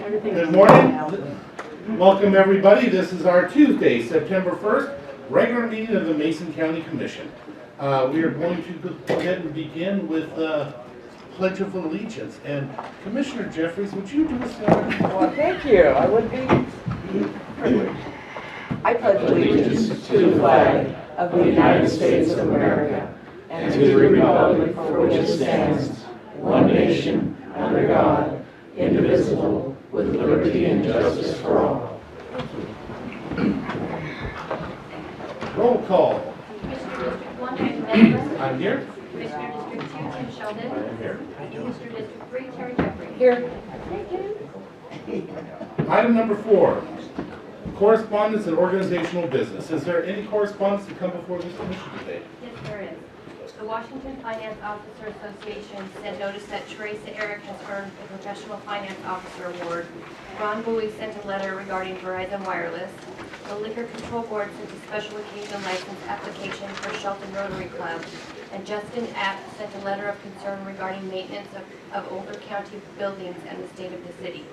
Good morning. Welcome everybody. This is our Tuesday, September 1st, regular meeting of the Mason County Commission. We are going to go ahead and begin with the Pledge of Allegiance. And Commissioner Jeffries, would you do us the honor? Well, thank you. I would be privileged. I pledge allegiance to the flag of the United States of America and to the republic for which it stands, one nation, under God, indivisible, with liberty and justice for all. Roll call. Commissioner District 1, Mary Beth. I'm here. Commissioner District 2, Tim Sheldon. I'm here. Commissioner District 3, Terry Jeffrey. Here. Item number 4, correspondence and organizational business. Is there any correspondence to come before this commission today? Yes, there is. The Washington Finance Officer Association sent notice that Teresa Eric has earned the Professional Finance Officer Award. Ron Bowie sent a letter regarding Verizon Wireless. The Liquor Control Board sent a special occasion license application for Shelton Rotary Club. And Justin App sent a letter of concern regarding maintenance of older county buildings and the state of the city.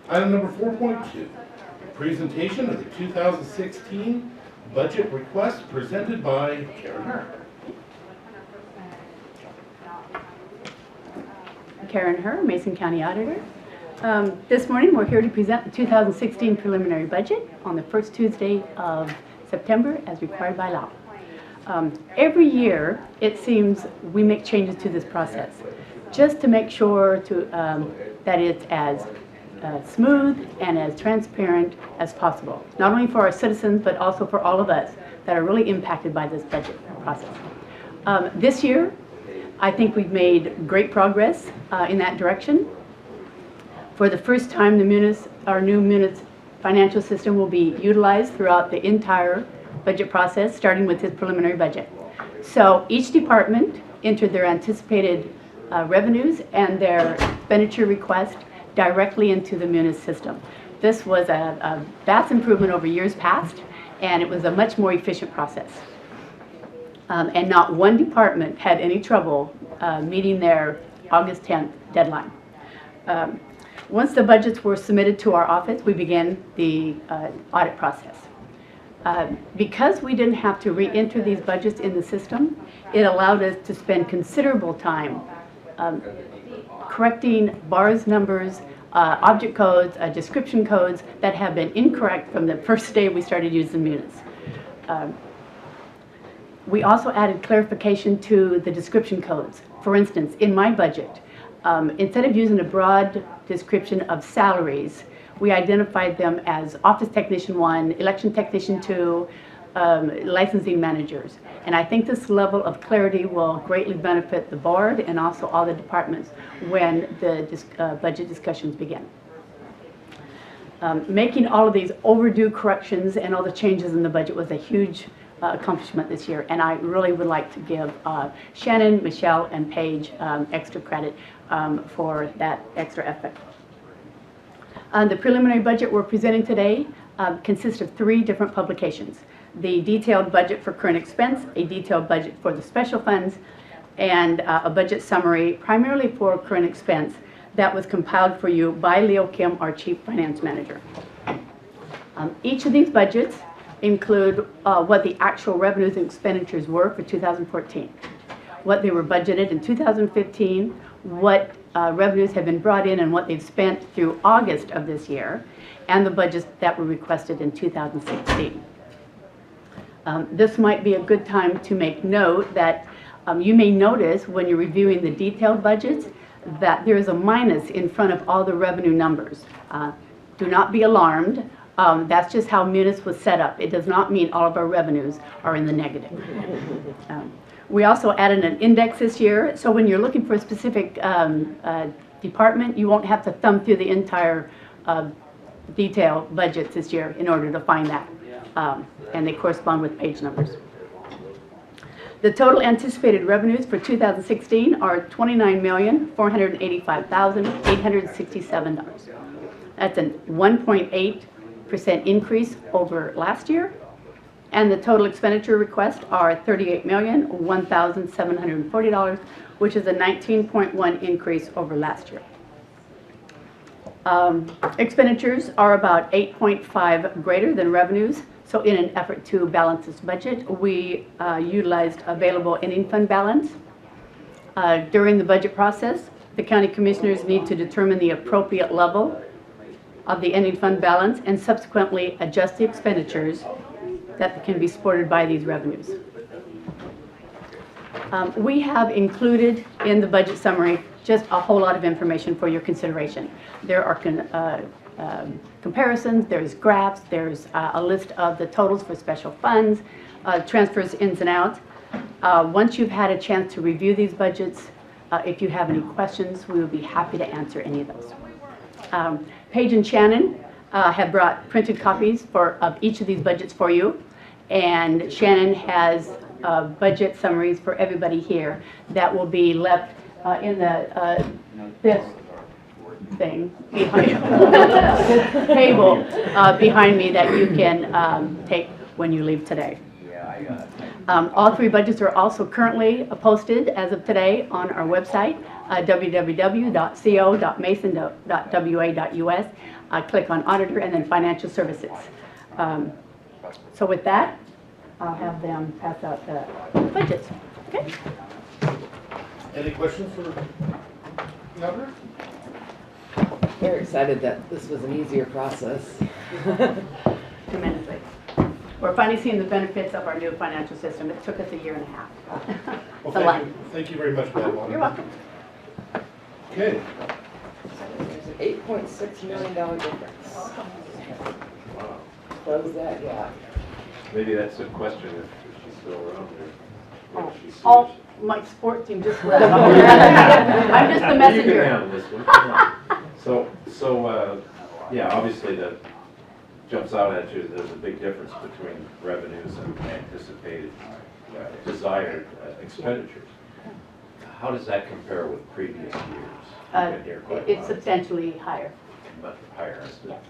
Item number 4.2, presentation of the 2016 budget request presented by Karen Hurd. Karen Hurd, Mason County Auditor. This morning we're here to present the 2016 preliminary budget on the first Tuesday of September as required by law. Every year it seems we make changes to this process just to make sure that it's as smooth and as transparent as possible, not only for our citizens but also for all of us that are really impacted by this budget process. This year I think we've made great progress in that direction. For the first time, our new Munis financial system will be utilized throughout the entire budget process, starting with this preliminary budget. So each department entered their anticipated revenues and their expenditure request directly into the Munis system. This was a vast improvement over years past, and it was a much more efficient process. And not one department had any trouble meeting their August 10th deadline. Once the budgets were submitted to our office, we began the audit process. Because we didn't have to re-enter these budgets in the system, it allowed us to spend considerable time correcting bars, numbers, object codes, description codes that have been incorrect from the first day we started using Munis. We also added clarification to the description codes. For instance, in my budget, instead of using a broad description of salaries, we identified them as Office Technician 1, Election Technician 2, licensing managers. And I think this level of clarity will greatly benefit the board and also all the departments when the budget discussions begin. Making all of these overdue corrections and all the changes in the budget was a huge accomplishment this year, and I really would like to give Shannon, Michelle, and Paige extra credit for that extra effort. The preliminary budget we're presenting today consists of 3 different publications: the detailed budget for current expense, a detailed budget for the special funds, and a budget summary primarily for current expense that was compiled for you by Leo Kim, our Chief Finance Manager. Each of these budgets include what the actual revenues and expenditures were for 2014, what they were budgeted in 2015, what revenues have been brought in and what they've spent through August of this year, and the budgets that were requested in 2016. This might be a good time to make note that you may notice when you're reviewing the detailed budgets that there is a minus in front of all the revenue numbers. Do not be alarmed. That's just how Munis was set up. It does not mean all of our revenues are in the negative. We also added an index this year, so when you're looking for a specific department, you won't have to thumb through the entire detailed budgets this year in order to find that, and they correspond with page numbers. The total anticipated revenues for 2016 are $29,485,867. That's a 1.8% increase over last year, And the total expenditure requests are $38,001,740, which is a 19.1 increase over last year. Expenditures are about 8.5 greater than revenues. So in an effort to balance this budget, we utilized available ending fund balance. During the budget process, the county commissioners need to determine the appropriate level of the ending fund balance and subsequently adjust the expenditures that can be supported by these revenues. We have included in the budget summary just a whole lot of information for your consideration. There are comparisons, there's graphs, there's a list of the totals for special funds, transfers ins and outs. Once you've had a chance to review these budgets, if you have any questions, we will be happy to answer any of those. Paige and Shannon have brought printed copies of each of these budgets for you, and Shannon has budget summaries for everybody here that will be left in this thing behind this table behind me that you can take when you leave today. All three budgets are also currently posted as of today on our website, www.co.mason.wa.us. Click on Auditor and then Financial Services. So with that, I'll have them pass out the budgets. Okay. Any questions for the auditor? Very excited that this was an easier process. Tremendously. We're finally seeing the benefits of our new financial system. It took us a year and a half. Well, thank you very much, Madam Auditor. You're welcome. Okay. There's an $8.6 million difference. Close that gap. Maybe that's a question if she's still around there. If she sees- All my sports team just left. I'm just the You can messenger. handle this one. Yeah, obviously that jumps out at you. There's a big difference between revenues and anticipated desired expenditures. How does that compare with previous years? You've been here quite a It's while. substantially higher. Much higher, isn't it?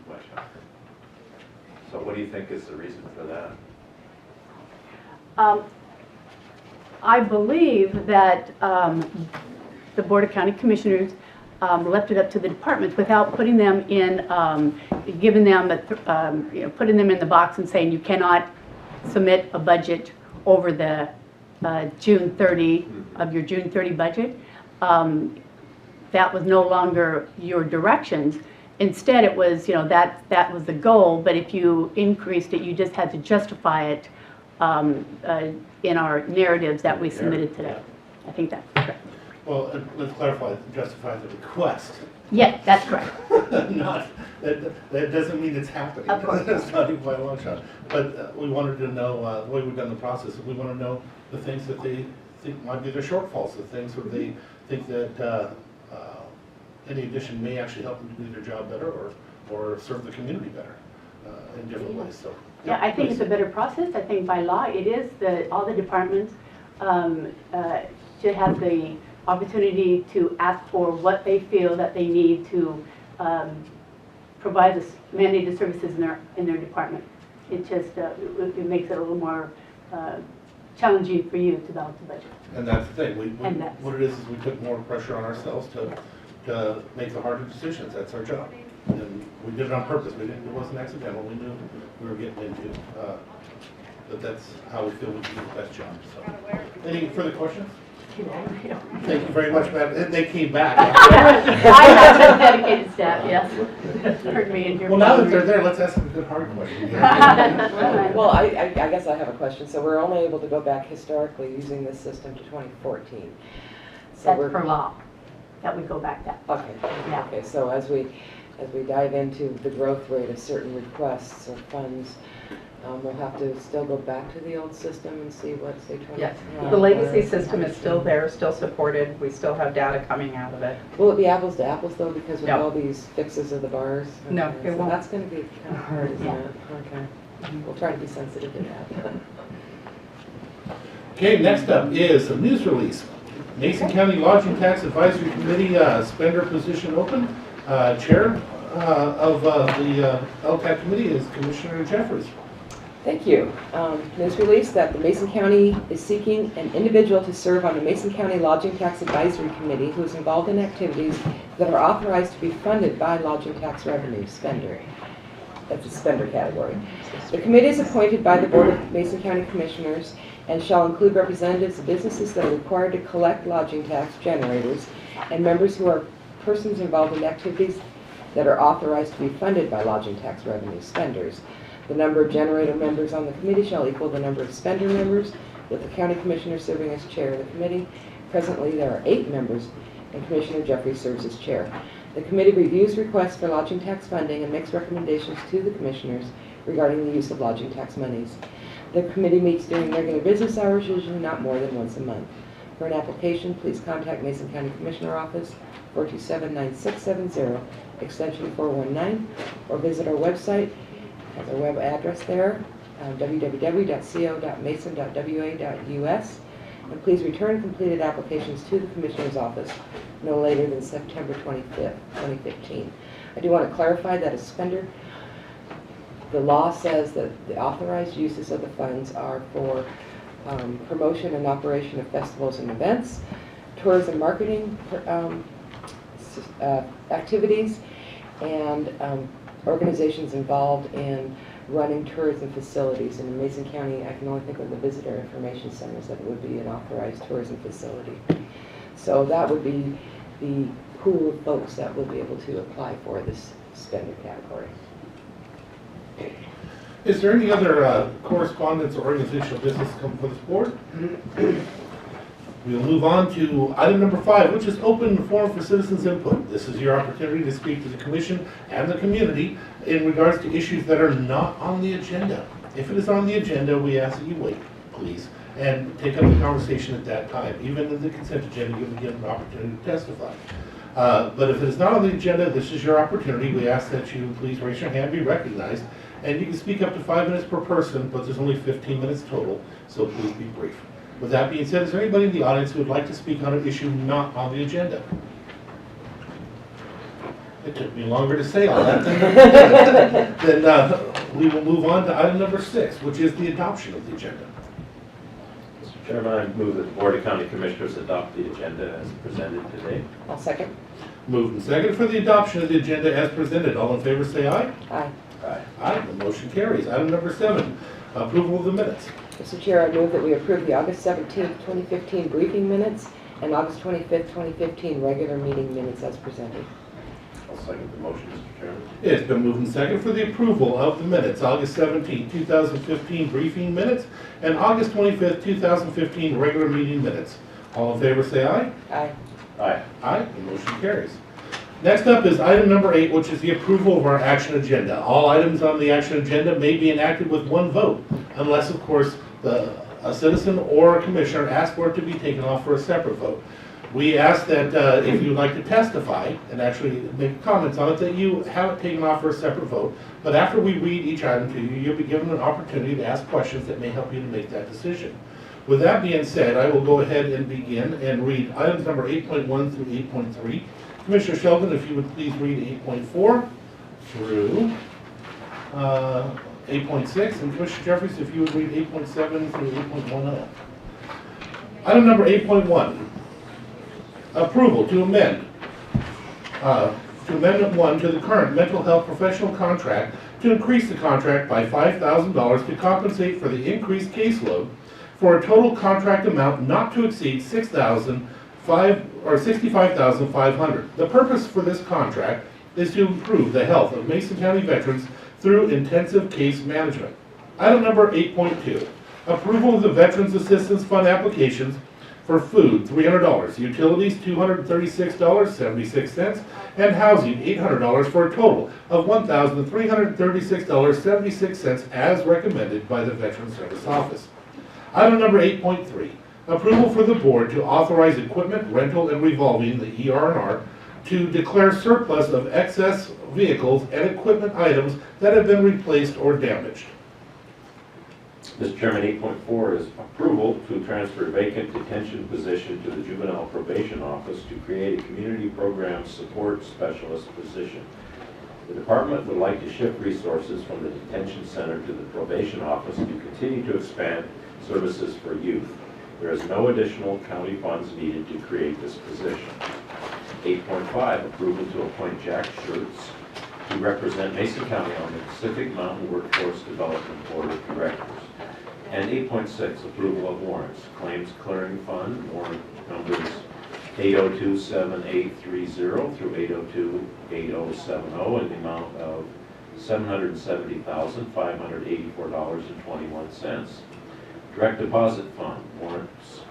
Much higher. So what do you think is the reason for that? I believe that the Board of County Commissioners left it up to the departments without putting them in, giving them, putting them in the box and saying you cannot submit a budget over the June 30 of your June 30 budget. That was no longer your directions. Instead, it was, that was the goal, but if you increased it, you just had to justify it in our narratives that we submitted today. I think that's correct. Well, let's clarify, justify the request. Yes, that's correct. Not, that doesn't mean it's happening. Of course. It's not even by a long shot. But we wanted to know, the way we've done the process, we want to know the things that they think might be their shortfalls, the things where they think that any addition may actually help them to do their job better or serve the community better in different ways. So, Yeah, I think it's a better process. I think by law, it is all the departments should have the opportunity to ask for what they feel that they need to provide the mandated services in their department. It just it makes it a little more challenging for you to develop the budget. and that's the thing. And that's- What it is we took more pressure on ourselves to make the harder decisions. That's our job. And we did it on purpose. It wasn't accidental. We knew we were getting into. But that's how we feel we can do the best job. So, any further questions? Thank you very much, Matt. They came back. I have a dedicated staff, yes. Heard me in here. Well, now that they're there, let's ask them a good hard question. Well, I guess I have a question. So we're only able to go back historically using this system to 2014. So That's we're per law, that we go back that. okay. Yeah. Okay. So as we dive into the growth rate of certain requests or funds, we'll have to still go back to the old system and see what, say, 20. Yes, the legacy system is still there, still supported, we still have data coming out of it. Will it be apples to apples though, because with No. all these fixes of the bars? No, Okay, it so won't. That's going to be kind of hard, isn't Yeah. it? Okay. We'll try to be sensitive to that. Okay, next up is a news release. Mason County Lodging Tax Advisory Committee spender position open. Chair of the LTAC committee is Commissioner Jeffries. Thank you. News release that the Mason County is seeking an individual to serve on the Mason County Lodging Tax Advisory Committee who is involved in activities that are authorized to be funded by lodging tax revenue spender. That's the spender category. The committee is appointed by the Board of Mason County Commissioners and shall include representatives of businesses that are required to collect lodging tax generators and members who are persons involved in activities that are authorized to be funded by lodging tax revenue spenders. The number of generator members on the committee shall equal the number of spender members, with the county commissioner serving as chair of the committee. Presently, there are 8 members, and Commissioner Jeffries serves as chair. The committee reviews requests for lodging tax funding and makes recommendations to the commissioners regarding the use of lodging tax monies. The committee meets during regular business hours, usually not more than once a month. For an application, please contact Mason County Commissioner Office, 427-9670, extension 419, or visit our website. Has our web address there, www.co.mason.wa.us. And please return completed applications to the Commissioner's Office no later than September 25th, 2015. I do want to clarify that a spender, the law says that the authorized uses of the funds are for promotion and operation of festivals and events, tourism marketing activities, and organizations involved in running tourism facilities. And in Mason County, I can only think of the visitor information centers that would be an authorized tourism facility. So that would be the pool of folks that would be able to apply for this spender category. Is there any other correspondence or organizational business come before this board? We'll move on to item number 5, which is open forum for citizens input. This is your opportunity to speak to the commission and the community in regards to issues that are not on the agenda. If it is on the agenda, we ask that you wait, please, and take up the conversation at that time. Even in the consent agenda, you'll get an opportunity to testify. But if it is not on the agenda, this is your opportunity. We ask that you please raise your hand, be recognized, and you can speak up to 5 minutes per person, but there's only 15 minutes total, so please be brief. With that being said, is there anybody in the audience who would like to speak on an issue not on the agenda? It took me longer to say all that than then we will move on to item number 6, which is the adoption of the agenda. Mr. Chairman, I move that the Board of County Commissioners adopt the agenda as presented today. I'll second. Moved and seconded for the adoption of the agenda as presented. All in favor say aye. Aye. Aye. Aye, the motion carries. Item number 7, approval of the minutes. Mr. Chair, I move that we approve the August 17th, 2015 briefing minutes and August 25th, 2015 regular meeting minutes as presented. I'll second the motion, Mr. Chairman. It's been moved and seconded for the approval of the minutes, August 17, 2015 briefing minutes and August 25th, 2015 regular meeting minutes. All in favor say aye. Aye. Aye. Aye, the motion carries. Next up is item number 8, which is the approval of our action agenda. All items on the action agenda may be enacted with one vote, unless, of course, a citizen or a commissioner asks for it to be taken off for a separate vote. We ask that if you'd like to testify and actually make comments on it, that you have it taken off for a separate vote. But after we read each item to you, you'll be given an opportunity to ask questions that may help you to make that decision. With that being said, I will go ahead and begin and read items number 8.1 through 8.3. Commissioner Sheldon, if you would please read 8.4 through 8.6, and Commissioner Jeffries, if you would read 8.7 through 8.10. Item number 8.1, approval to amend Amendment 1 to the current mental health professional contract to increase the contract by $5,000 to compensate for the increased caseload for a total contract amount not to exceed $65,500. The purpose for this contract is to improve the health of Mason County veterans through intensive case management. Item number 8.2, approval of the Veterans Assistance Fund applications for food, $300, utilities, $236.76, and housing, $800 for a total of $1,336.76 as recommended by the Veterans Service Office. Item number 8.3, approval for the board to authorize equipment rental and revolving, the ER&R, to declare surplus of excess vehicles and equipment items that have been replaced or damaged. Mr. Chairman, 8.4 is approval to transfer vacant detention position to the Juvenile Probation Office to create a community program support specialist position. The department would like to shift resources from the detention center to the probation office to continue to expand services for youth. There is no additional county funds needed to create this position. 8.5, approval to appoint Jack Schertz to represent Mason County on the Pacific Mountain Workforce Development Board of Directors. And 8.6, approval of warrants. Claims Clearing Fund, warrant numbers 8027830 through 8028070 in the amount of $770,584.21. Direct Deposit Fund, warrants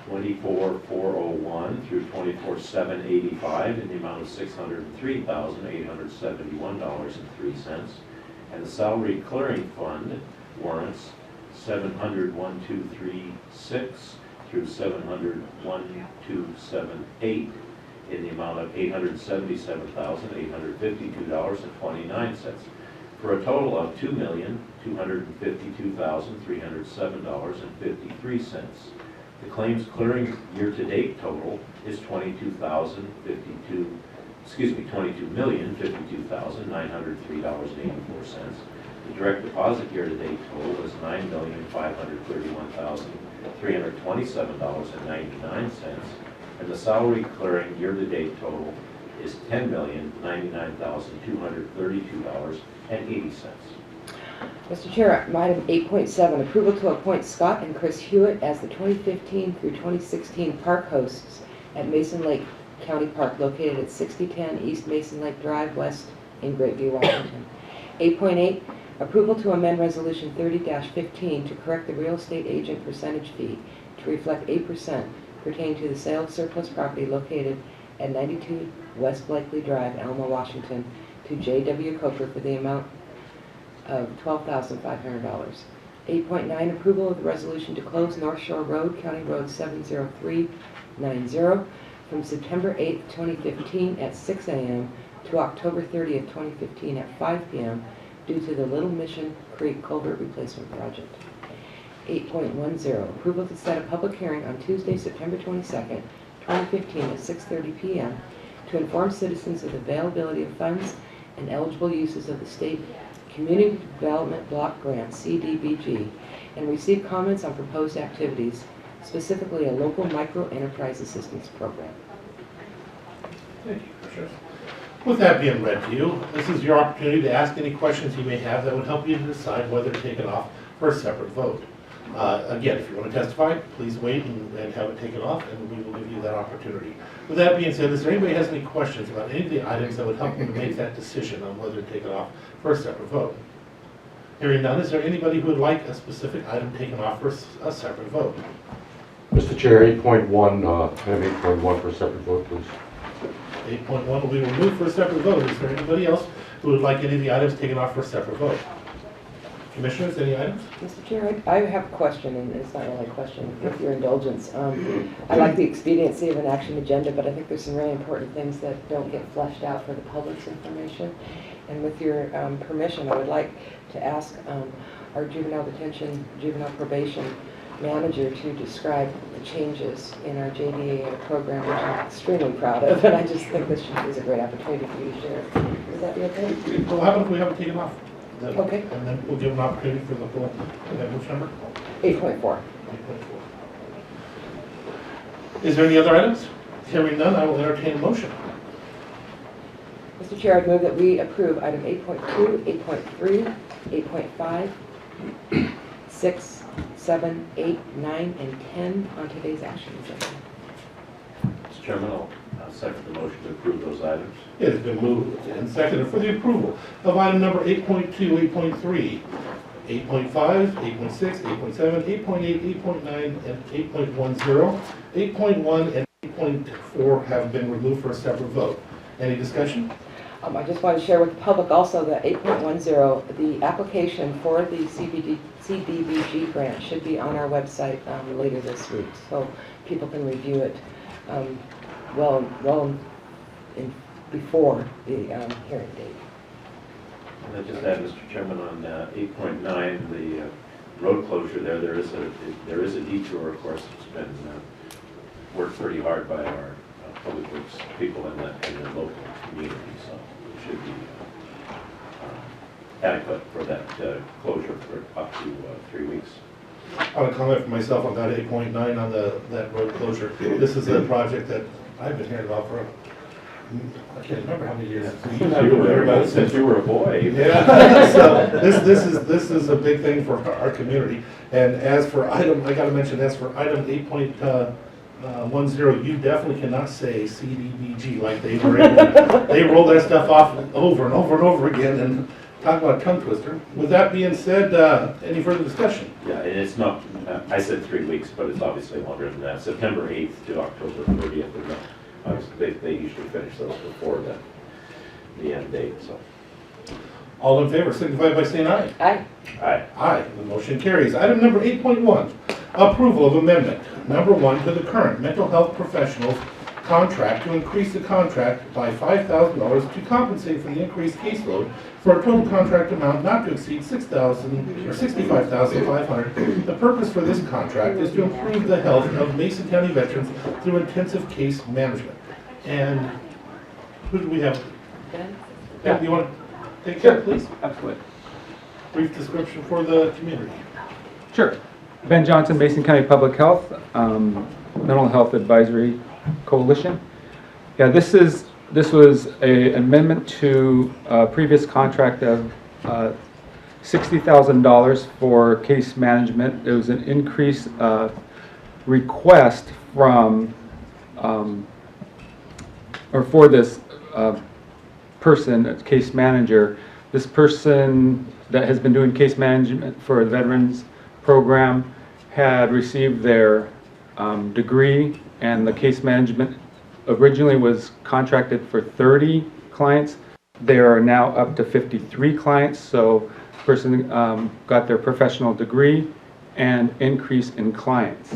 24401 through 24785 in the amount of $603,871.03. And the Salary Clearing Fund, warrants 700-1236 through 700-1278 in the amount of $877,852.29, for a total of $2,252,307.53. The claims clearing year-to-date total is $22,052,903.84. The direct deposit year-to-date total is $9,531,327.99, and the salary clearing year-to-date total is $10,099,232.80. Mr. Chair, item 8.7, approval to appoint Scott and Chris Hewitt as the 2015 through 2016 park hosts at Mason Lake County Park located at 6010 East Mason Lake Drive, West in Greatview, Washington. 8.8, approval to amend Resolution 30-15 to correct the real estate agent percentage fee to reflect 8% pertaining to the sale of surplus property located at 92 West Blakely Drive, Alma, Washington, to J.W. Coker for the amount of $12,500. 8.9, approval of the resolution to close North Shore Road, County Road 70390, from September 8, 2015 at 6 a.m. to October 30, 2015 at 5 p.m. due to the Little Mission Creek Culvert Replacement Project. 8.10, approval to set a public hearing on Tuesday, September 22nd, 2015 at 6:30 p.m. to inform citizens of the availability of funds and eligible uses of the state Community Development Block Grant, CDBG, and receive comments on proposed activities, specifically a local micro-enterprise assistance program. Thank you, Commissioners. With that being read to you, this is your opportunity to ask any questions you may have that would help you to decide whether to take it off for a separate vote. Again, if you want to testify, please wait and have it taken off, and we will give you that opportunity. With that being said, is there anybody who has any questions about any of the items that would help you to make that decision on whether to take it off for a separate vote? Hearing none, is there anybody who would like a specific item taken off for a separate vote? Mr. Chair, 8.1, have 8.1 for a separate vote, please. 8.1 will be removed for a separate vote. Is there anybody else who would like any of the items taken off for a separate vote? Commissioners, any items? Mr. Chair, I have a question, and it's not really a question, with your indulgence. I like the expediency of an action agenda, but I think there's some really important things that don't get fleshed out for the public's information. And with your permission, I would like to ask our juvenile probation manager to describe the changes in our JDA program, which I'm extremely proud of, and I just think this is a great opportunity for you to share. Would that be okay? Well, how about if we have it taken off? Okay. And then we'll give an opportunity for the full, which number? 8.4. 8.4. Is there any other items? Hearing none, I will entertain a motion. Mr. Chair, I'd move that we approve item 8.2, 8.3, 8.5, 6, 7, 8, 9, and 10 on today's action agenda. Mr. Chairman, I'll second the motion to approve those items. It has been moved and seconded for the approval of item number 8.2, 8.3, 8.5, 8.6, 8.7, 8.8, 8.9, and 8.10. 8.1 and 8.4 have been removed for a separate vote. Any discussion? I just want to share with the public also that 8.10, the application for the CDBG grant should be on our website later this week, so people can review it before the hearing date. And I just add, Mr. Chairman, on 8.9, the road closure there is a detour, of course. It's been worked pretty hard by our public works people in the local community, so it should be adequate for that closure for up to 3 weeks. I want to comment for myself on that 8.9 on that road closure. This is a project that I've been hearing about for, I can't remember how many years. I've been hearing about it Since you were a boy. Yeah, so this is a big thing for our community. And as for item, I gotta mention, as for item 8.10, you definitely cannot say CDBG like they were able to. They roll that stuff off over and over and over again and talk about a tongue twister. With that being said, any further discussion? Yeah, and it's not, I said 3 weeks, but it's obviously longer than that. September 8th to October 30th. And obviously, they usually finish those before the end date, so. All in favor, signify by saying aye. Aye. Aye. Aye, the motion carries. Item number 8.1, approval of amendment number 1 to the current mental health professionals contract to increase the contract by $5,000 to compensate for the increased caseload for a total contract amount not to exceed $6,000 or $65,500. The purpose for this contract is to improve the health of Mason County veterans through intensive case management. And who do we have? Ben, do you want to take that, please? Absolutely. Brief description for the community. Sure. Ben Johnson, Mason County Public Health, Mental Health Advisory Coalition. Yeah, this was an amendment to a previous contract of $60,000 for case management. It was an increased request from, or for this person, a case manager. This person that has been doing case management for the Veterans Program had received their degree, and the case management originally was contracted for 30 clients. There are now up to 53 clients, so the person got their professional degree and increase in clients.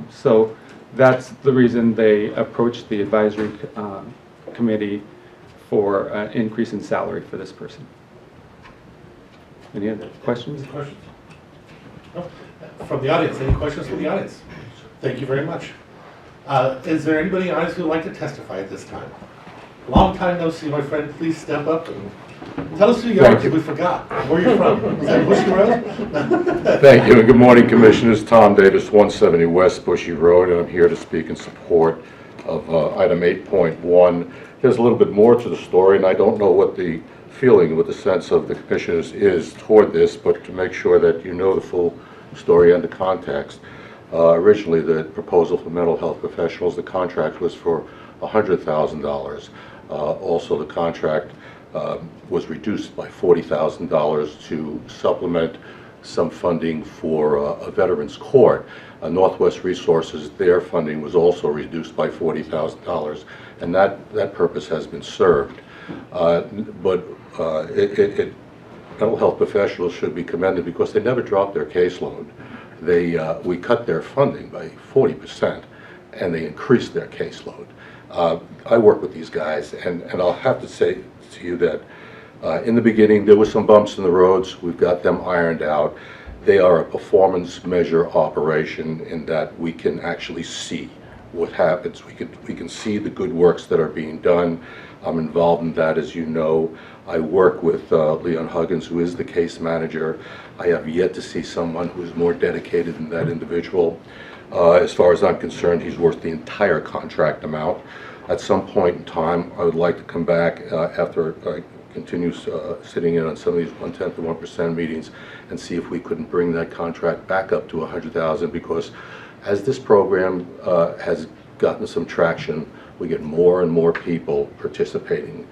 So that's the reason they approached the advisory committee for an increase in salary for this person. Any other questions? Any questions? No? From the audience, any questions from the audience? Thank you very much. Is there anybody in the audience who would like to testify at this time? Long time no see, my friend. Please step up and tell us who you are, because we forgot. Where you're from? Is that Bushy Road? Thank you, and good morning, Commissioners. Tom Davis, 170 West Bushy Road, and I'm here to speak in support of item 8.1. There's a little bit more to the story, and I don't know what the feeling, what the sense of the Commissioners is toward this, but to make sure that you know the full story and the context. Originally, the proposal for mental health professionals, the contract was for $100,000. Also, the contract was reduced by $40,000 to supplement some funding for a veterans court. Northwest Resources, their funding was also reduced by $40,000, and that purpose has been served. Mental health professionals should be commended because they never dropped their caseload. We cut their funding by 40%, and they increased their caseload. I work with these guys, and I'll have to say to you that in the beginning there were some bumps in the roads. We've got them ironed out. They are a performance measure operation in that we can actually see what happens. We can see the good works that are being done. I'm involved in that, as you know. I work with Leon Huggins, who is the case manager. I have yet to see someone who is more dedicated than that individual. As far as I'm concerned, he's worth the entire contract amount. At some point in time, I would like to come back after I continue sitting in on some of these 1/10 of 1% meetings and see if we couldn't bring that contract back up to $100,000, because as this program has gotten some traction, we get more and more people participating.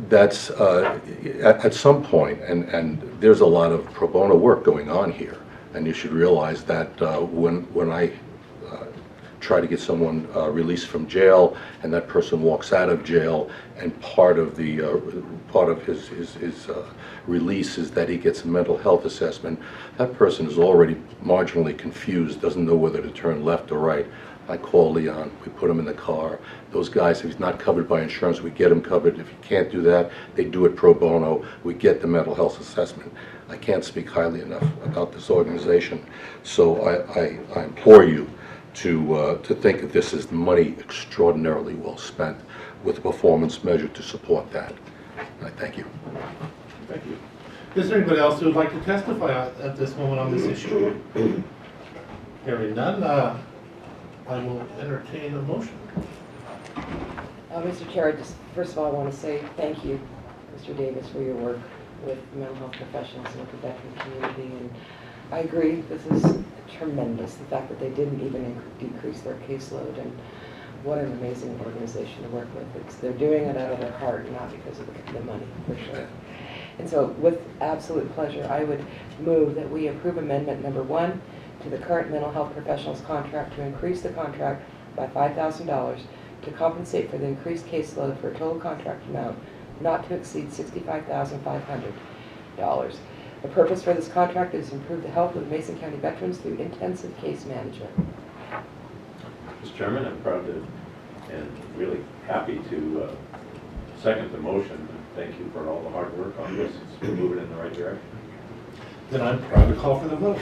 That's at some point, and there's a lot of pro bono work going on here, and you should realize that when I try to get someone released from jail, and that person walks out of jail, and part of his release is that he gets a mental health assessment, that person is already marginally confused, doesn't know whether to turn left or right. I call Leon, we put him in the car. Those guys, if he's not covered by insurance, we get him covered. If you can't do that, they do it pro bono. We get the mental health assessment. I can't speak highly enough about this organization. So I implore you to think that this is money extraordinarily well spent with a performance measure to support that. I thank you. Thank you. Is there anybody else who would like to testify at this moment on this issue? Hearing none, I will entertain a motion. Mr. Chair, first of all, I want to say thank you, Mr. Davis, for your work with mental health professionals and with the veteran community. And I agree, this is tremendous, the fact that they didn't even decrease their caseload, and what an amazing organization to work with. They're doing it out of their heart, not because of the money, for sure. And so, with absolute pleasure, I would move that we approve amendment number 1 to the current mental health professionals contract to increase the contract by $5,000 to compensate for the increased caseload for a total contract amount not to exceed $65,500. The purpose for this contract is to improve the health of Mason County veterans through intensive case management. Mr. Chairman, I'm proud to and really happy to second the motion. Thank you for all the hard work on this. It's moving in the right direction. Then I'm proud to call for the vote.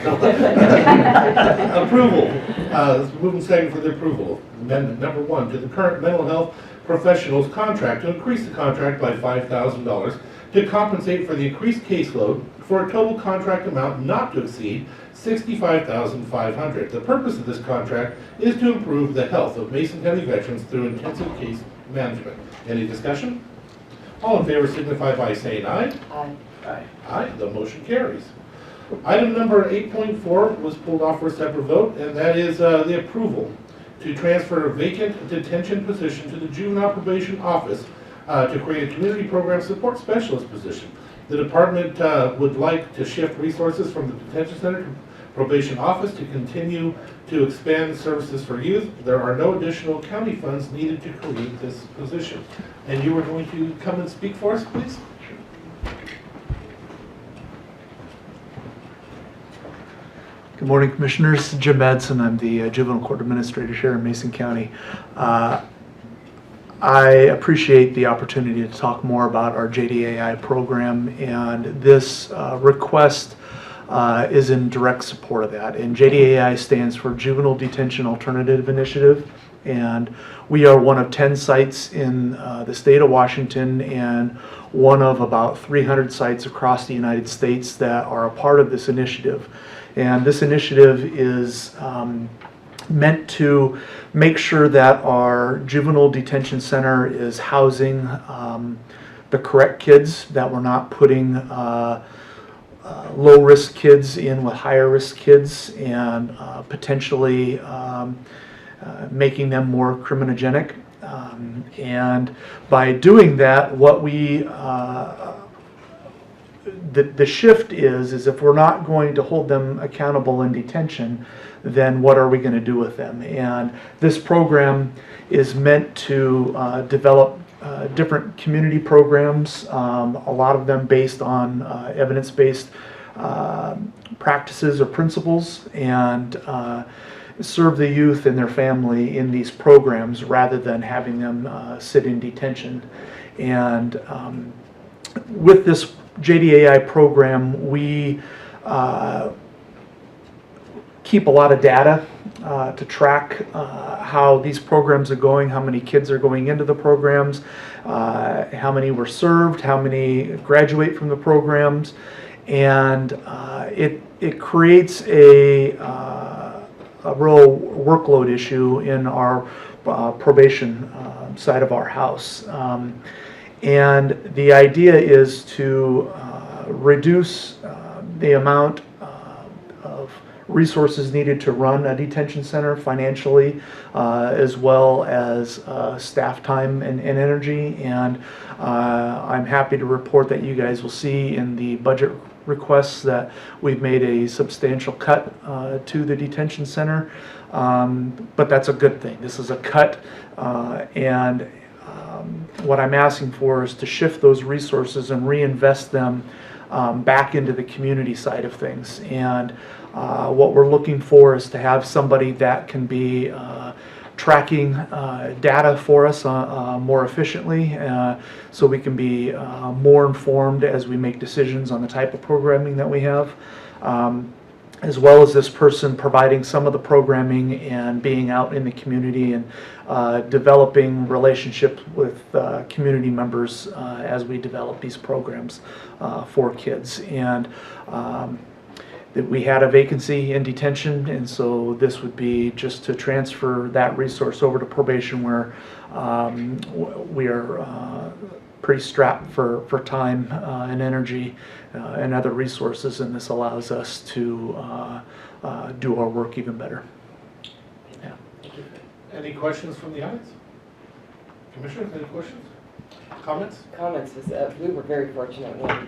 Approval. Let's move and second for the approval. Amendment number 1 to the current mental health professionals contract to increase the contract by $5,000 to compensate for the increased caseload for a total contract amount not to exceed $65,500. The purpose of this contract is to improve the health of Mason County veterans through intensive case management. Any discussion? All in favor signify by saying aye. Aye. Aye. Aye, the motion carries. Item number 8.4 was pulled off for a separate vote, and that is the approval to transfer a vacant detention position to the Juvenile Probation Office to create a community program support specialist position. The department would like to shift resources from the detention center to probation office to continue to expand services for youth. There are no additional county funds needed to create this position. And you were going to come and speak for us, please? Good morning, Commissioners. Jim Madsen. I'm the Juvenile Court Administrator here in Mason County. I appreciate the opportunity to talk more about our JDAI program, and this request is in direct support of that. And JDAI stands for Juvenile Detention Alternative Initiative, and we are one of 10 sites in the state of Washington and one of about 300 sites across the United States that are a part of this initiative. And this initiative is meant to make sure that our juvenile detention center is housing the correct kids, that we're not putting low-risk kids in with higher-risk kids, and potentially making them more criminogenic. And by doing that, what we the shift is if we're not going to hold them accountable in detention, then what are we going to do with them? And this program is meant to develop different community programs, a lot of them based on evidence-based practices or principles, and serve the youth and their family in these programs rather than having them sit in detention. And with this JDAI program, we keep a lot of data to track how these programs are going, how many kids are going into the programs, how many were served, how many graduate from the programs, and it creates a real workload issue in our probation side of our house. And the idea is to reduce the amount of resources needed to run a detention center financially, as well as staff time and energy. And I'm happy to report that you guys will see in the budget requests that we've made a substantial cut to the detention center. But that's a good thing. This is a cut, and what I'm asking for is to shift those resources and reinvest them back into the community side of things. And what we're looking for is to have somebody that can be tracking data for us more efficiently, so we can be more informed as we make decisions on the type of programming that we have. as well as this person providing some of the programming and being out in the community and developing relationships with community members as we develop these programs for kids. And that we had a vacancy in detention, and so this would be just to transfer that resource over to probation, where we are pretty strapped for time and energy and other resources, and this allows us to do our work even better. Yeah. Any questions from the audience? Commissioners, any questions? Comments? Comments was, we were very fortunate when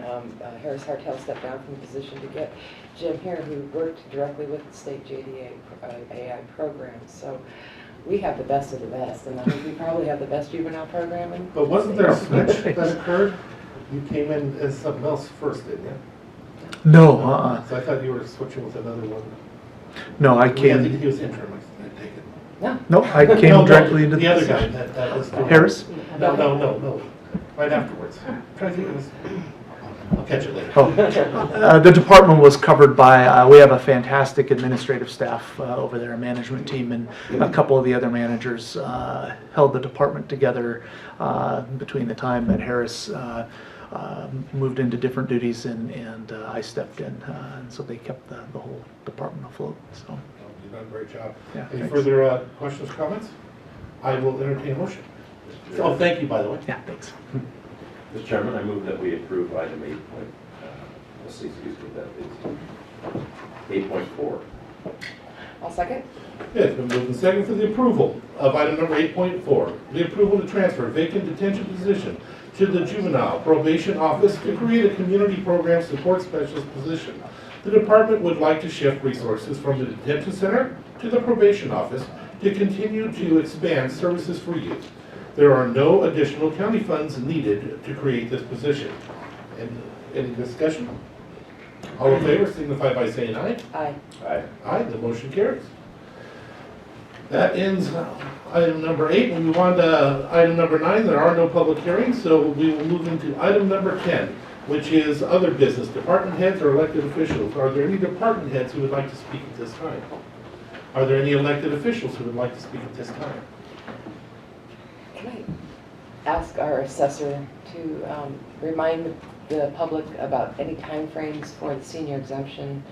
Harris Hartel stepped down from the position to get Jim here, who worked directly with the state JDA AI programs. So we have the best of the best, and I think we probably have the best juvenile program in. But wasn't there a switch that occurred? You came in as something else first, didn't you? No, So I thought you were switching with another one. no, I He came. was interim, I take it. No, No, I came No, directly into the other guy that was doing- Harris. No. Right afterwards. I'm trying to think of his. I'll catch it later. Oh, the department was covered by, we have a fantastic administrative staff over there, a management team, and a couple of the other managers held the department together between the time that Harris moved into different duties and I stepped in. And so they kept the whole department afloat. So, You've done a great job. yeah, Any thanks. further questions, comments? I will entertain a motion. Oh, thank you, by the way. Yeah, thanks. Mr. Chairman, I move that we approve item 8.4. I'll second. Yeah, it's been moved and seconded for the approval of item number 8.4, the approval to transfer vacant detention position to the juvenile probation office to create a community program support specialist position. The department would like to shift resources from the detention center to the probation office to continue to expand services for youth. There are no additional county funds needed to create this position. Any discussion? All in favor signify by saying aye. Aye. Aye. Aye, the motion carries. That ends item number 8. We move on to item number 9. There are no public hearings, so we will move into item number 10, which is other business. Department heads or elected officials. Are there any department heads who would like to speak at this time? Are there any elected officials who would like to speak at this time? Can I ask our assessor to remind the public about any timeframes for the senior exemption?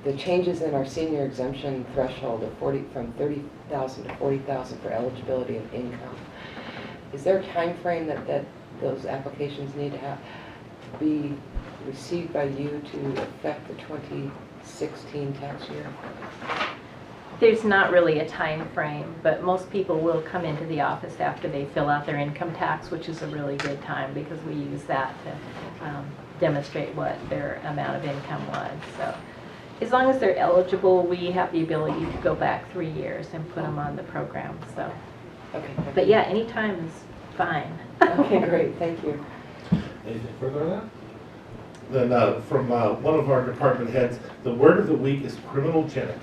The changes in our senior exemption threshold of from 30,000 to 40,000 for eligibility of income. Is there a time frame that those applications need to be received by you to affect the 2016 tax year? There's not really a time frame, but most people will come into the office after they fill out their income tax, which is a really good time because we use that to demonstrate what their amount of income was. So as long as they're eligible, we have the ability to go back 3 years and put them on the program. So, Okay. but yeah, any time is fine. Okay, great, thank you. Anything further on that? Then from one of our department heads, the word of the week is criminogenic.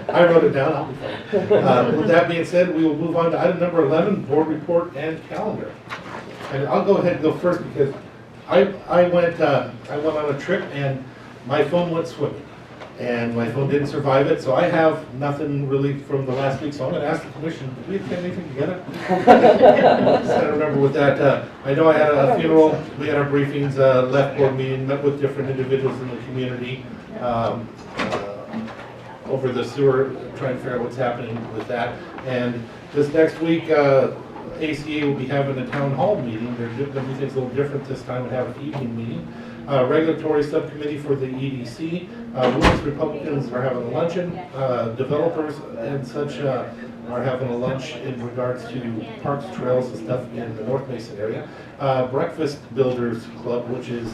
I wrote it down, I'll be fine. With that being said, we will move on to item number 11, board report and calendar. And I'll go ahead and go first because I went on a trip and my phone went swimming. And my phone didn't survive it, so I have nothing really from the last week, so I'm gonna ask the commission, did we attend anything together? I don't remember with that, I know I had a funeral, we had our briefings, left board meeting, met with different individuals in the community, over the sewer, trying to figure out what's happening with that. And this next week, ACA will be having a town hall meeting, everything's a little different this time, and have an evening meeting. Regulatory subcommittee for the EDC. Women's Republicans are having a luncheon. Developers and such are having a lunch in regards to parks, trails, and stuff in the North Mason area. Breakfast Builders Club, which is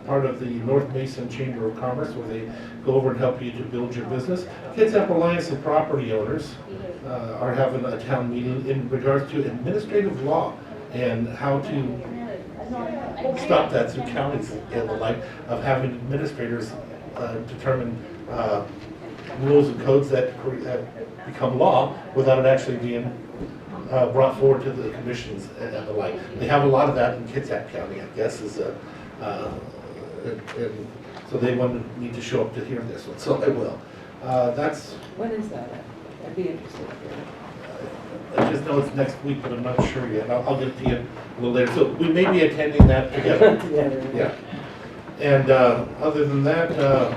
part of the North Mason Chamber of Commerce, where they go over and help you to build your business. Kids Up Alliance of Property Owners are having a town meeting in regards to administrative law and how to stop that through counties and the like, of having administrators determine rules and codes that become law without it actually being brought forward to the commissions and the like. They have a lot of that in Kitsap County, I guess, is And so they wanted me to show up to hear this one, so I will. That's, When is that? I'd be interested. I just know it's next week, but I'm not sure yet. I'll get to you a little later. So we may be attending that together. Together. Yeah. And other than that,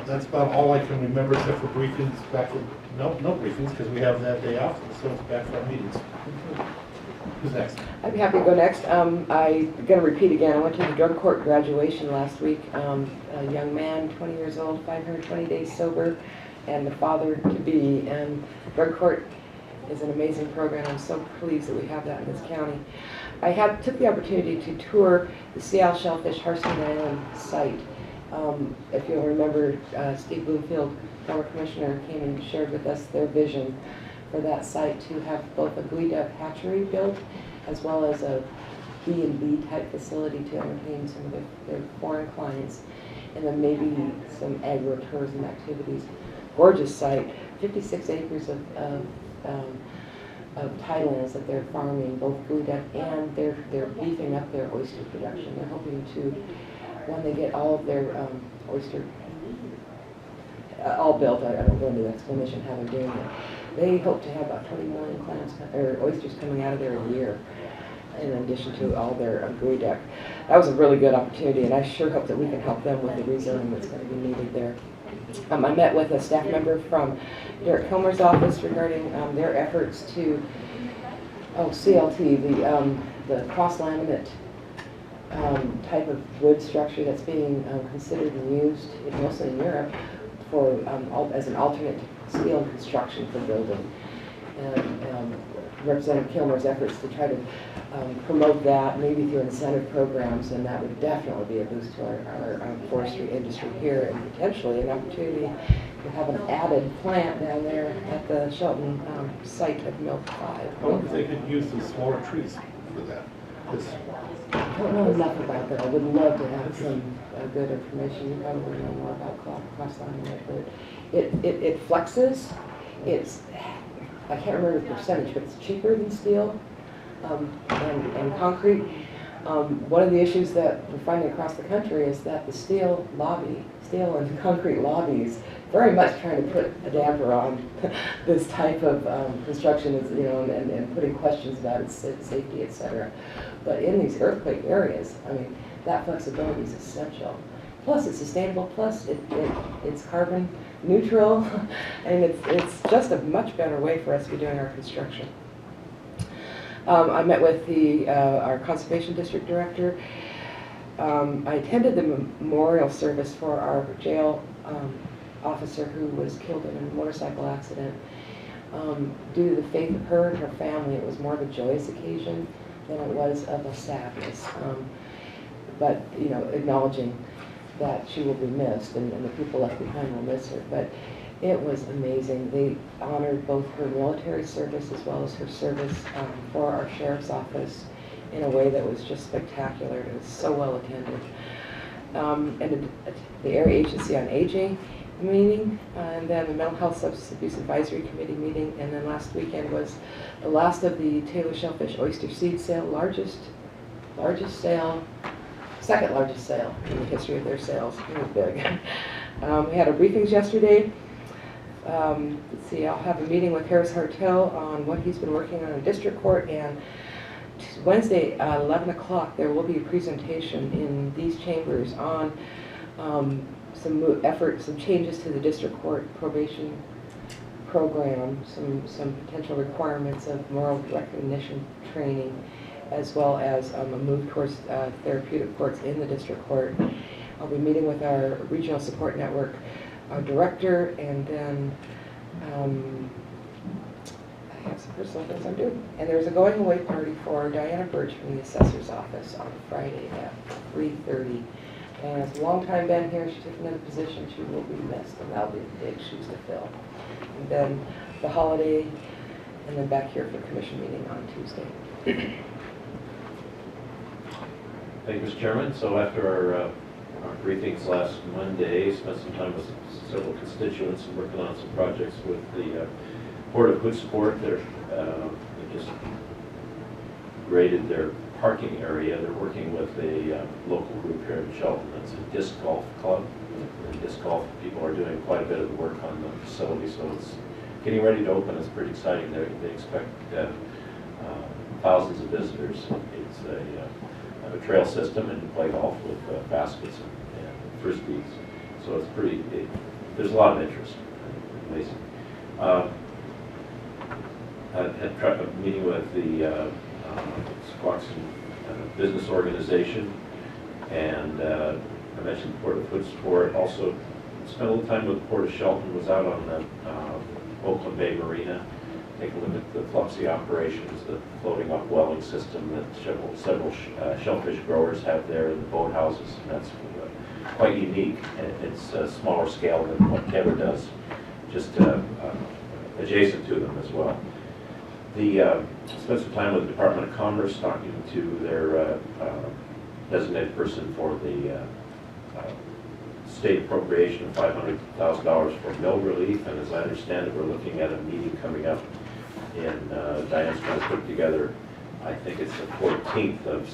that's about all I can remember except for briefings back from, no briefings because we have that day off, so it's back for our meetings. Who's next? I'd be happy to go next. I'm going to repeat again. I went to the drug court graduation last week. A young man, 20 years old, 520 days sober, and the father-to-be. And drug court is an amazing program. I'm so pleased that we have that in this county. I took the opportunity to tour the Seattle Shellfish Harston Island site. If you'll remember, Steve Bloomfield, former commissioner, came and shared with us their vision for that site to have both a buoy duck hatchery built as well as a B&B type facility to entertain some of their foreign clients, and then maybe some agro-tourism activities. Gorgeous site, 56 acres of tidelands that they're farming, both buoy duck, and they're beefing up their oyster production. They're hoping to, when they get all of their oyster all built, I don't go into the explanation how they're doing it. They hope to have about 20 million clams or oysters coming out of there a year, in addition to all their buoy duck. That was a really good opportunity, and I sure hope that we can help them with the rezoning that's going to be needed there. I met with a staff member from Derek Kilmer's office regarding their efforts to, CLT, the cross-laminate type of wood structure that's being considered and used, mostly in Europe, for as an alternate steel construction for building. And Representative Kilmer's efforts to try to promote that, maybe through incentive programs, and that would definitely be a boost to our forestry industry here, and potentially an opportunity to have an added plant down there at the Shelton site of Mill 5. I wonder if they could use the smaller trees for that. I don't know enough about that. I would love to have some good information. You probably know more about cross-laminate, but it flexes. I can't remember the percentage, but it's cheaper than steel and concrete. One of the issues that we're finding across the country is that the steel and concrete lobbies very much trying to put a damper on this type of construction, and putting questions about its safety, etc. But in these earthquake areas, I mean, that flexibility is essential. Plus, it's sustainable. Plus, it's carbon neutral, and it's just a much better way for us to be doing our construction. I met with our conservation district director. I attended the memorial service for our jail officer who was killed in a motorcycle accident. Due to the faith of her and her family, it was more of a joyous occasion than it was of a sadness. But acknowledging that she will be missed, and the people left behind will miss her. But it was amazing. They honored both her military service as well as her service for our sheriff's office in a way that was just spectacular. It was so well attended. And the Area Agency on Aging meeting, and then the Mental Health Substance Abuse Advisory Committee meeting, and then last weekend was the last of the Taylor Shellfish Oyster Seed Sale, largest sale, second largest sale in the history of their sales. It was big. We had our briefings yesterday. Let's see, I'll have a meeting with Harris Hartel on what he's been working on in district court, and Wednesday at 11 o'clock there will be a presentation in these chambers on some changes to the district court probation program, some potential requirements of moral recognition training, as well as a move towards therapeutic courts in the district court. I'll be meeting with our regional support network director, and then I have some personal things I'm doing. And there's a going away party for Diana Birch from the assessor's office on Friday at 3:30. And as a long time been here, she took another position. She will be missed, and that'll be big shoes to fill. And then the holiday, and then back here for commission meeting on Tuesday. Thank you, Mr. Chairman. So after our briefings last Monday, spent some time with several constituents and working on some projects with the Board of Good Sport. They just graded their parking area. They're working with a local group here in Shelton. It's a disc golf club. And disc golf people are doing quite a bit of the work on the facility, so it's getting ready to open. It's pretty exciting. They expect thousands of visitors. It's a trail system, and you play golf with baskets and frisbees. So it's pretty. There's a lot of interest. Amazing. I had a meeting with the Squaxin Business Organization, and I mentioned the Port of Food Support. Also spent a little time with the Port of Shelton. Was out on the Oakland Bay Marina, take a look at the Flupsy operations, the floating upwelling system that several shellfish growers have there in the boathouses. And that's quite unique. And it's a smaller scale than what Kevin does, just adjacent to them as well. Spent some time with the Department of Commerce talking to their designated person for the state appropriation of $500,000 for mill relief, and as I understand it, we're looking at a meeting coming up in, Diane's trying to put together, I think it's the 14th of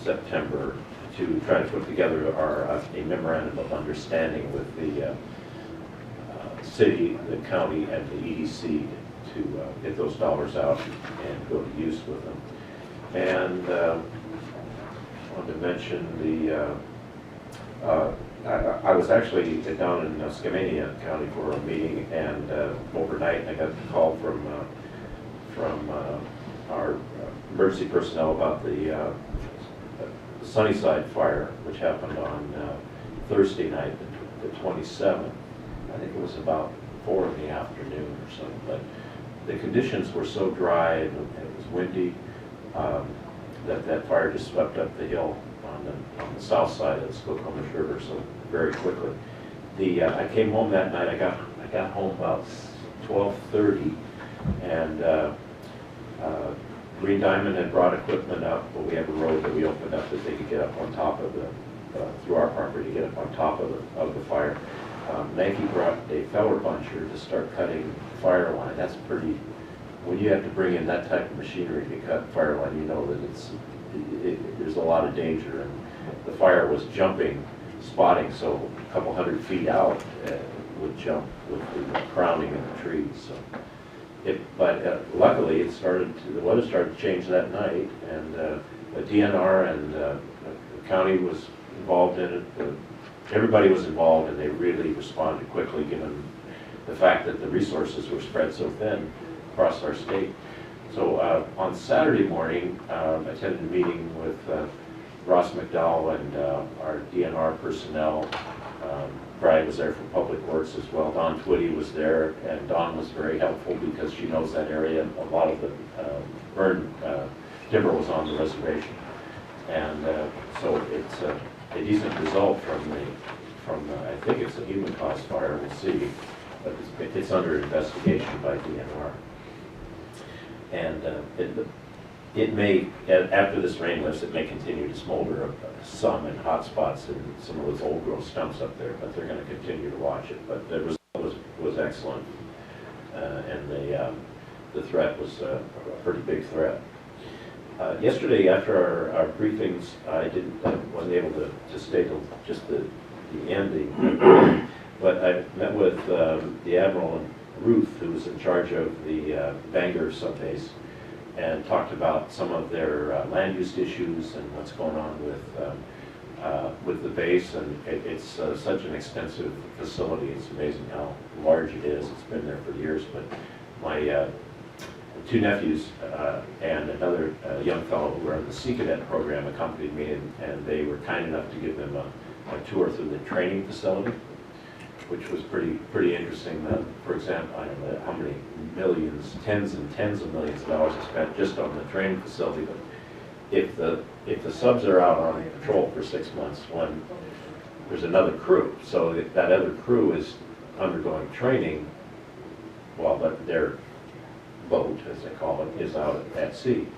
September, to try to put together a memorandum of understanding with the city, the county, and the EDC to get those dollars out and go to use with them. And I wanted to mention I was actually down in Skamania County for a meeting, and overnight I got a call from our emergency personnel about the Sunnyside fire, which happened on Thursday night, the 27th. I think it was about 4 in the afternoon or something, but the conditions were so dry and it was windy that fire just swept up the hill on the south side of the Skokomish River so very quickly. I came home that night. I got home about 12:30, and Green Diamond had brought equipment up, but we have a road that we opened up that they could get up on top of through our property to get up on top of the fire. Nike brought a feller puncher to start cutting fire line. That's pretty, when you have to bring in that type of machinery to cut fire line, you know that there's a lot of danger, and the fire was jumping, spotting, so a couple 100 feet out would jump with the crowning in the trees. So but luckily the weather started to change that night, and the DNR and the county was involved in it. Everybody was involved, and they really responded quickly given the fact that the resources were spread so thin across our state. So on Saturday morning, I attended a meeting with Ross McDowell and our DNR personnel. Brad was there from Public Works as well. Dawn Twitty was there, and Dawn was very helpful because she knows that area. A lot of the burn timber was on the reservation. And so it's a decent result from I think it's a human caused fire, we'll see, but it's under investigation by DNR. And it may, after this rain lifts, it may continue to smolder some in hot spots and some of those old growth stumps up there, but they're going to continue to watch it. But the result was excellent, and the threat was a pretty big threat. Yesterday, after our briefings, I wasn't able to stay till just the ending, but I met with the Admiral and Ruth, who was in charge of the Bangor subbase, and talked about some of their land use issues and what's going on with the base. And it's such an extensive facility. It's amazing how large it is. It's been there for years. But my two nephews and another young fellow who were in the Sea Cadet program accompanied me, and they were kind enough to give them a tour through the training facility, which was pretty interesting. For example, I don't know how many millions, tens and tens of millions of dollars are spent just on the training facility. But if the subs are out on patrol for 6 months, when there's another crew, so that other crew is undergoing training while their boat, as they call it, is out at sea.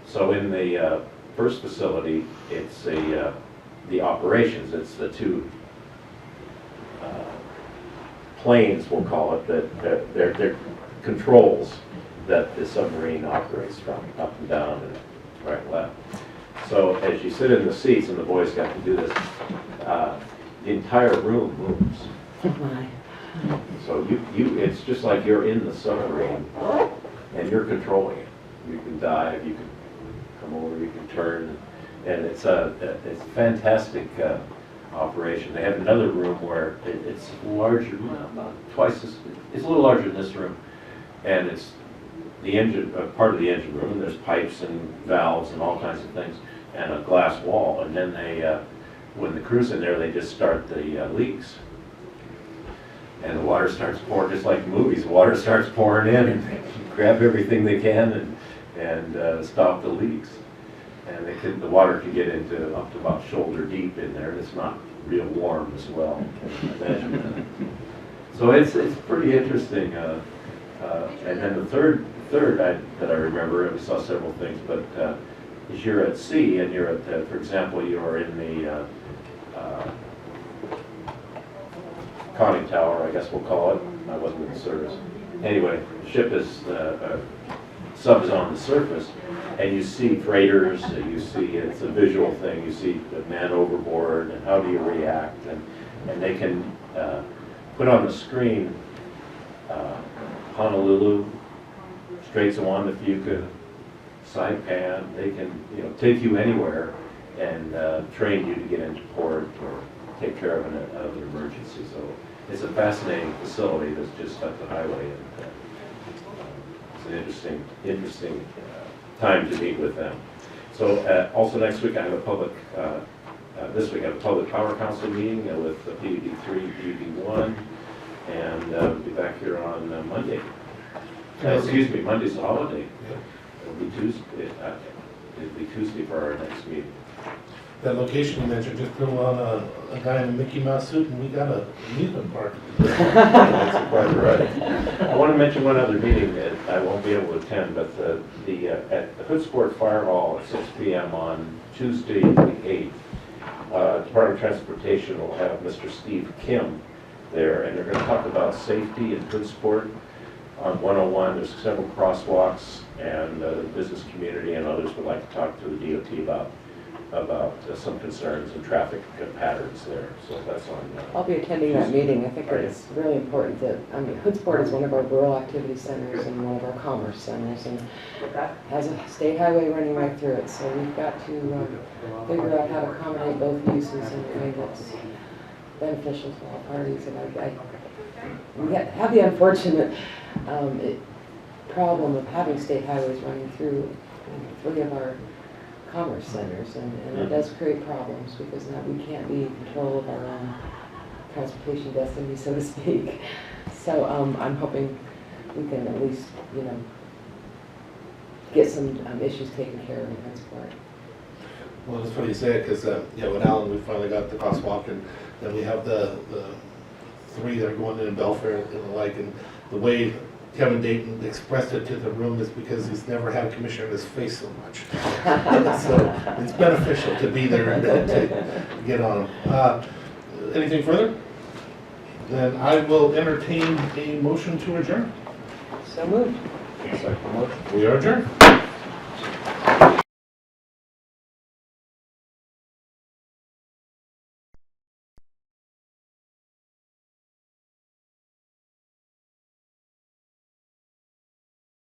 So in the first facility, it's the operations. It's the two planes, we'll call it, that they're controls that the submarine operates from, up and down, and right and left. So as you sit in the seats, and the boys got to do this, the entire room moves. So it's just like you're in the submarine, and you're controlling it. You can dive, you can come over, you can turn, and it's a fantastic operation. They have another room where it's larger, about twice as, it's a little larger than this room, and it's the engine, part of the engine room, and there's pipes and valves and all kinds of things, and a glass wall, and then they, when the crew's in there, they just start the leaks. And the water starts pouring, just like movies, the water starts pouring in, and they grab everything they can and stop the leaks. And the water can get into up to about shoulder deep in there. It's not real warm as well, can you imagine that? So it's pretty interesting. And then the third that I remember, and we saw several things, but is you're at sea and you're at, for example, you're in the conning tower, I guess we'll call it. I wasn't in the service. Anyway, the ship is, sub is on the surface, and you see freighters, you see, it's a visual thing, you see the man overboard, and how do you react, and they can put on the screen Honolulu, Straits of Juan, Fuca, Saipan. They can, take you anywhere and train you to get into port or take care of an emergency. So it's a fascinating facility that's just up the highway, and it's an interesting time to meet with them. So also next week I have a public, this week I have a public power council meeting with the PUD3, PUD1, and we'll be back here on Monday. Excuse me, Monday's a holiday. It'll be Tuesday. It'll be Tuesday for our next meeting. That location you mentioned, just threw on a guy in a Mickey Mouse suit and we got a amusement park. That's quite right. I want to mention one other meeting that I won't be able to attend, but at the Hoodsport Fire Hall at 6 p.m. on Tuesday the 8th, Department of Transportation will have Mr. Steve Kim there, and they're going to talk about safety in Hoodsport on 101. There's several crosswalks, and the business community and others would like to talk to the DOT about some concerns and traffic patterns there. So that's on. I'll be attending that meeting. I think it's really important that, Hoodsport is one of our rural activity centers and one of our commerce centers, and has a state highway running right through it. So we've got to figure out how to accommodate both uses in a way that's beneficial to all parties. And we have the unfortunate problem of having state highways running through 3 of our commerce centers, and it does create problems because now we can't be in control of our own transportation destiny, so to speak. So I'm hoping we can at least, get some issues taken care of in transport. Well, it's funny you say it because, with Alan, we finally got the crosswalk, and then we have the 3 that are going in Belfair and the like, and the way Kevin Dayton expressed it to the room is because he's never had a commissioner in his face so much. So it's beneficial to be there and to get on. Anything further? Then I will entertain a motion to adjourn. So moved. We are adjourned.